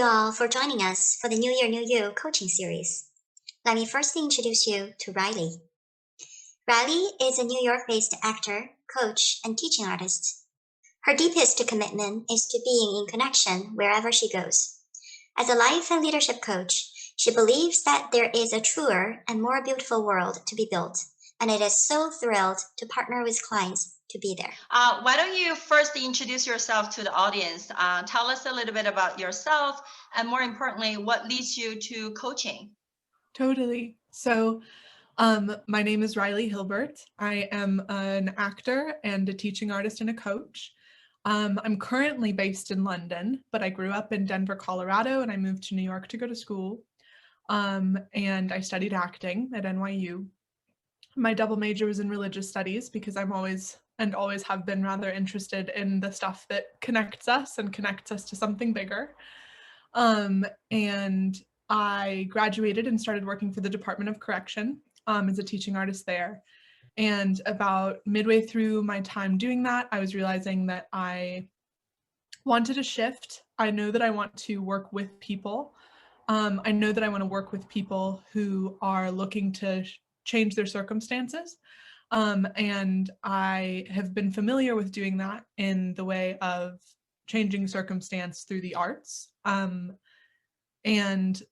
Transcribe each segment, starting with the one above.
you all for joining us for the New Year, New You coaching series. Let me first introduce you to Reily. Reily is a New York based actor, coach, and teaching artist. Her deepest commitment is to being in connection wherever she goes. As a life and leadership coach, she believes that there is a truer and more beautiful world to be built, and it is so thrilled to partner with clients to be there. Why don't you first introduce yourself to the audience? Tell us a little bit about yourself, and more importantly, what leads you to coaching? Totally. So my name is Reily Hilbert. I am an actor and a teaching artist and a coach. I'm currently based in London, but I grew up in Denver, Colorado, and I moved to New York to go to school. And I studied acting at NYU. My double major was in religious studies because I'm always have been rather interested in the stuff that connects us and connects us to something bigger. And I graduated and started working for the Department of Correction as a teaching artist there. And about midway through my time doing that, I was realizing that I wanted a shift. I know that I want to work with people. I know that I want to work with people who are looking to change their circumstances. And I have been familiar with doing that in the way of changing circumstance through the arts. And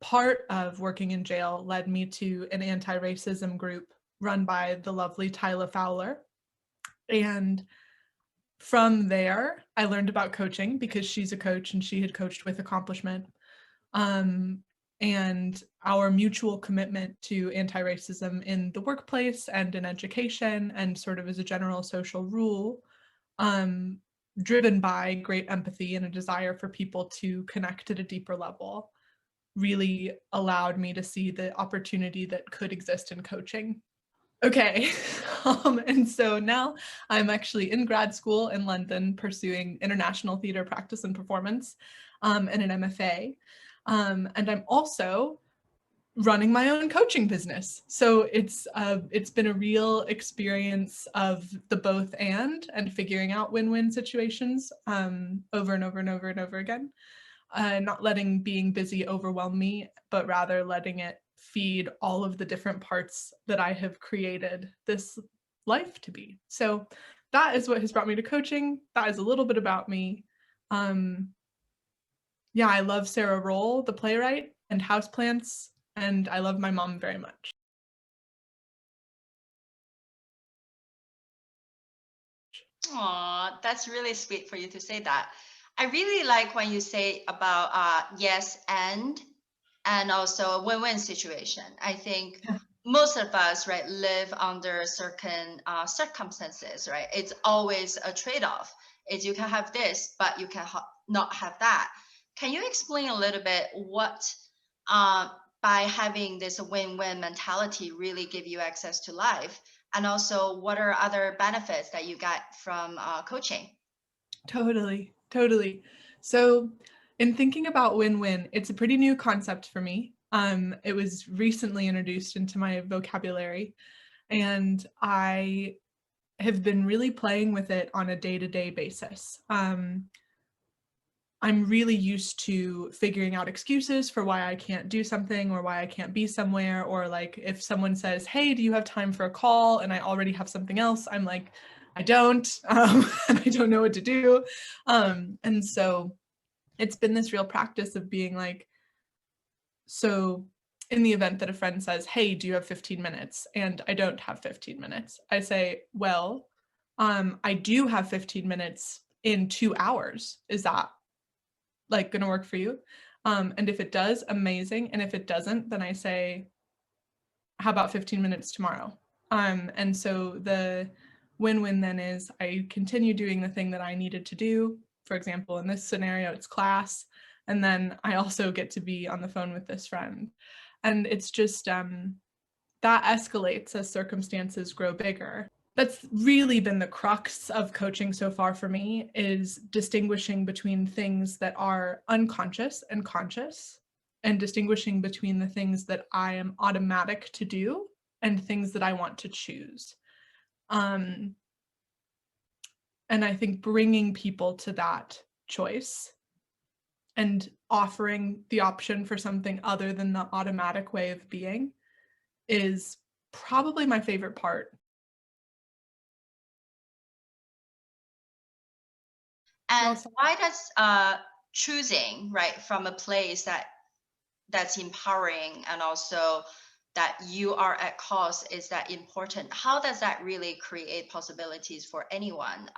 part of working in jail led me to an anti-racism group run by the lovely Tyla Fowler. And from there, I learned about coaching because she's a coach and she had coached with accomplishment. And our mutual commitment to anti-racism in the workplace and in education and sort of as a general social rule, driven by great empathy and a desire for people to connect at a deeper level, really allowed me to see the opportunity that could exist in coaching. Okay, and so now I'm actually in grad school in London pursuing international theater practice and performance and an MFA. And I'm also running my own coaching business. So it's been a real experience of the both and figuring out win-win situations over and over and over and over again. Not letting being busy overwhelm me, but rather letting it feed all of the different parts that I have created this life to be. So that is what has brought me to coaching. That is a little bit about me. Yeah, I love Sarah Roll, the playwright, and houseplants, and I love my mom very much. Aw, that's really sweet for you to say that. I really like when you say about yes and also a win-win situation. I think most of us, right, live under certain circumstances, right? It's always a trade-off. Is you can have this, but you can not have that. Can you explain a little bit what by having this win-win mentality really give you access to life? And also, what are other benefits that you get from coaching? Totally. So in thinking about win-win, it's a pretty new concept for me. It was recently introduced into my vocabulary, and I have been really playing with it on a day-to-day basis. I'm really used to figuring out excuses for why I can't do something or why I can't be somewhere, or like if someone says, hey, do you have time for a call? And I already have something else, I'm like, I don't, and I don't know what to do. And so it's been this real practice of being like, so in the event that a friend says, hey, do you have 15 minutes? And I don't have 15 minutes, I say, well, I do have 15 minutes in 2 hours. Is that like gonna work for you? And if it does, amazing. And if it doesn't, then I say, how about 15 minutes tomorrow? And so the win-win then is I continue doing the thing that I needed to do. For example, in this scenario, it's class. And then I also get to be on the phone with this friend. And it's just, that escalates as circumstances grow bigger. That's really been the crux of coaching so far for me, is distinguishing between things that are unconscious and conscious, and distinguishing between the things that I am automatic to do and things that I want to choose. And I think bringing people to that choice and offering the option for something other than the automatic way of being is probably my favorite part. And Well, why does choosing, right, from a place that's empowering and also that you are at cause, is that important? How does that really create possibilities for anyone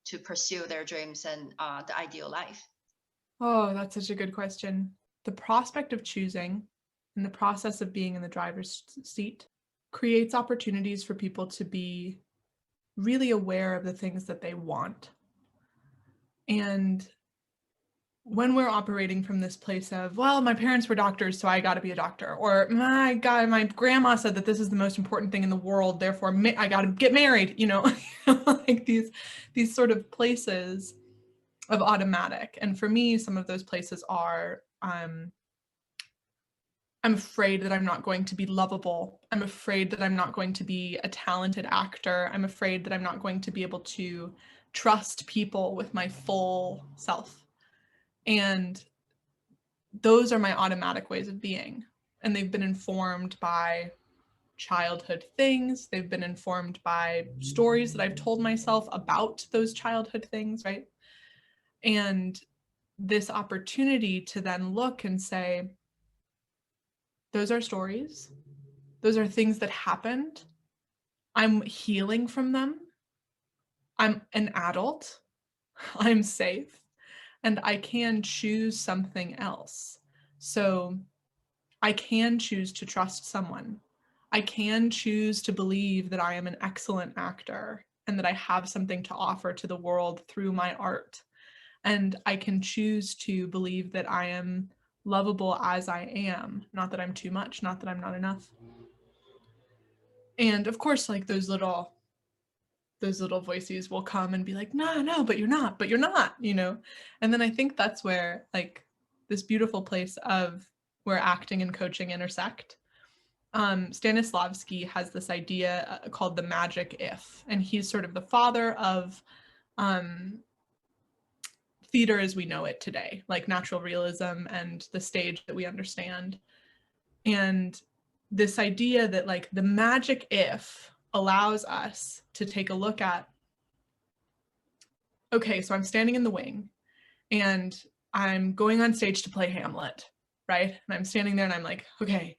to pursue their dreams and the ideal life? Oh, that's such a good question. The prospect of choosing and the process of being in the driver's seat creates opportunities for people to be really aware of the things that they want. And when we're operating from this place of, well, my parents were doctors, so I got to be a doctor, or my God, my grandma said that this is the most important thing in the world, therefore I got to get married, like these sort of places of automatic. And for me, some of those places are, I'm afraid that I'm not going to be lovable. I'm afraid that I'm not going to be a talented actor. I'm afraid that I'm not going to be able to trust people with my full self. And those are my automatic ways of being. And they've been informed by childhood things. They've been informed by stories that I've told myself about those childhood things, right? And this opportunity to then look and say, those are stories. Those are things that happened. I'm healing from them. I'm an adult. I'm safe. And I can choose something else. So I can choose to trust someone. I can choose to believe that I am an excellent actor and that I have something to offer to the world through my art. And I can choose to believe that I am lovable as I am, not that I'm too much, not that I'm not enough. And of course, like those little voices will come and be like, no, but you're not, And then I think that's where like this beautiful place of where acting and coaching intersect. Stanislavski has this idea called the magic if, and he's sort of the father of theater as we know it today, like natural realism and the stage that we understand. And this idea that like the magic if allows us to take a look at, okay, so I'm standing in the wing and I'm going on stage to play Hamlet, right? And I'm standing there and I'm like, okay,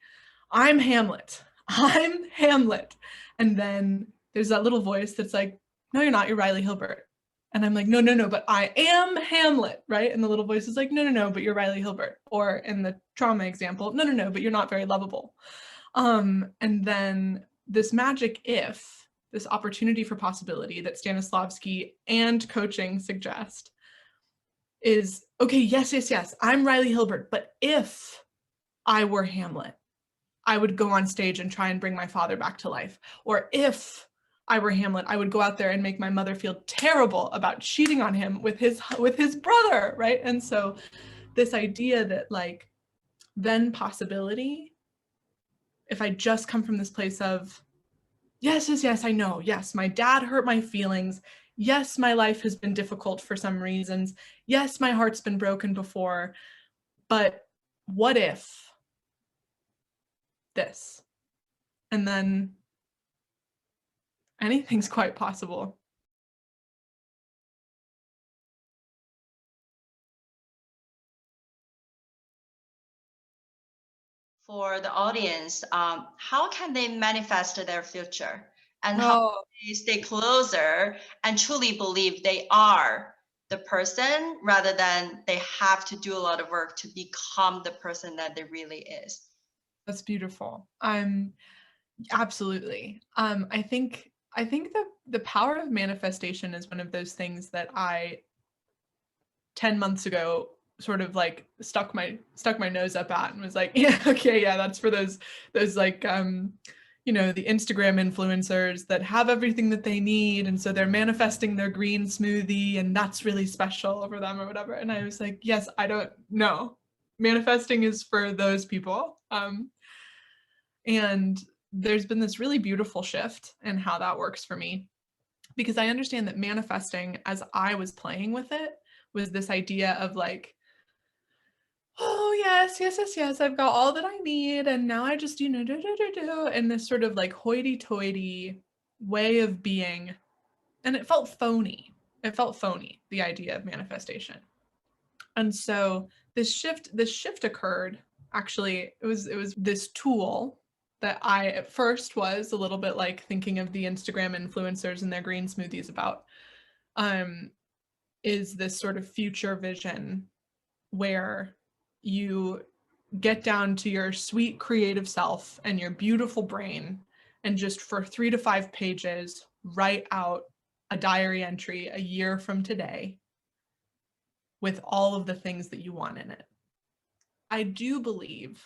I'm Hamlet. I'm Hamlet. And then there's that little voice that's like, no, you're not. You're Reily Hilbert. And I'm like, no, but I am Hamlet, right? And the little voice is like, no, but you're Reily Hilbert. Or in the trauma example, no, but you're not very lovable. And then this magic if, this opportunity for possibility that Stanislavski and coaching suggest is, okay, yes, I'm Reily Hilbert, but if I were Hamlet, I would go on stage and try and bring my father back to life. Or if I were Hamlet, I would go out there and make my mother feel terrible about cheating on him with his brother, right? And so this idea that like then possibility, if I just come from this place of yes, I know. Yes, my dad hurt my feelings. Yes, my life has been difficult for some reasons. Yes, my heart's been broken before. But what if this? And then anything's quite possible. For the audience, how can they manifest their future? And how can they stay closer and truly believe they are the person rather than they have to do a lot of work to become the person that they really is? That's beautiful. Absolutely. I think the power of manifestation is one of those things that I 10 months ago sort of like stuck my nose up at and was like, yeah, okay, yeah, that's for those like the Instagram influencers that have everything that they need and so they're manifesting their green smoothie and that's really special for them or whatever. And I was like, yes, I don't know. Manifesting is for those people. And there's been this really beautiful shift in how that works for me because I understand that manifesting as I was playing with it was this idea of like, oh yes, I've got all that I need, and now I just, and this sort of like hoity-toity way of being. And it felt phony. The idea of manifestation. And so this shift occurred. Actually, it was this tool that I at first was a little bit like thinking of the Instagram influencers and their green smoothies about, is this sort of future vision where you get down to your sweet creative self and your beautiful brain, and just for 3 to 5 pages write out a diary entry a year from today with all of the things that you want in it. I do believe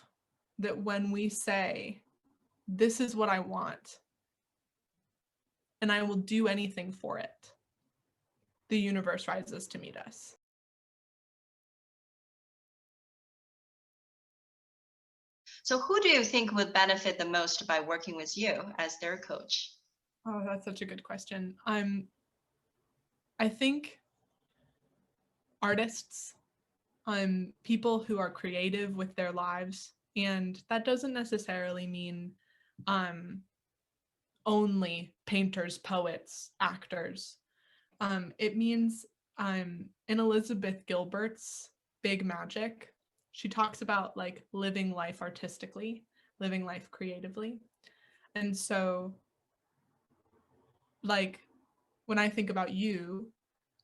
that when we say, this is what I want, and I will do anything for it, the universe rises to meet us. So who do you think would benefit the most by working with you as their coach? Oh, that's such a good question. I think artists, people who are creative with their lives, and that doesn't necessarily mean only painters, poets, actors. It means in Elizabeth Gilbert's Big Magic, she talks about like living life artistically, living life creatively. And so, like, when I think about you,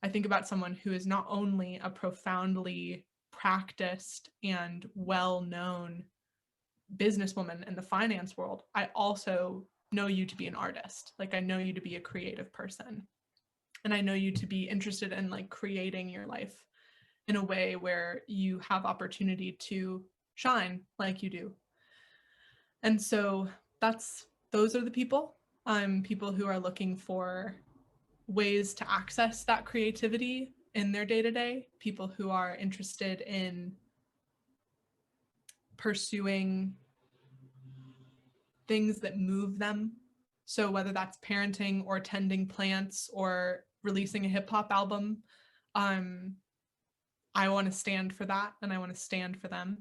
I think about someone who is not only a profoundly practiced and well-known businesswoman in the finance world, I also know you to be an artist. Like, I know you to be a creative person. And I know you to be interested in like creating your life in a way where you have opportunity to shine like you do. And so those are the people. People who are looking for ways to access that creativity in their day-to-day, people who are interested in pursuing things that move them. So whether that's parenting or tending plants or releasing a hip hop album, I want to stand for that, and I want to stand for them.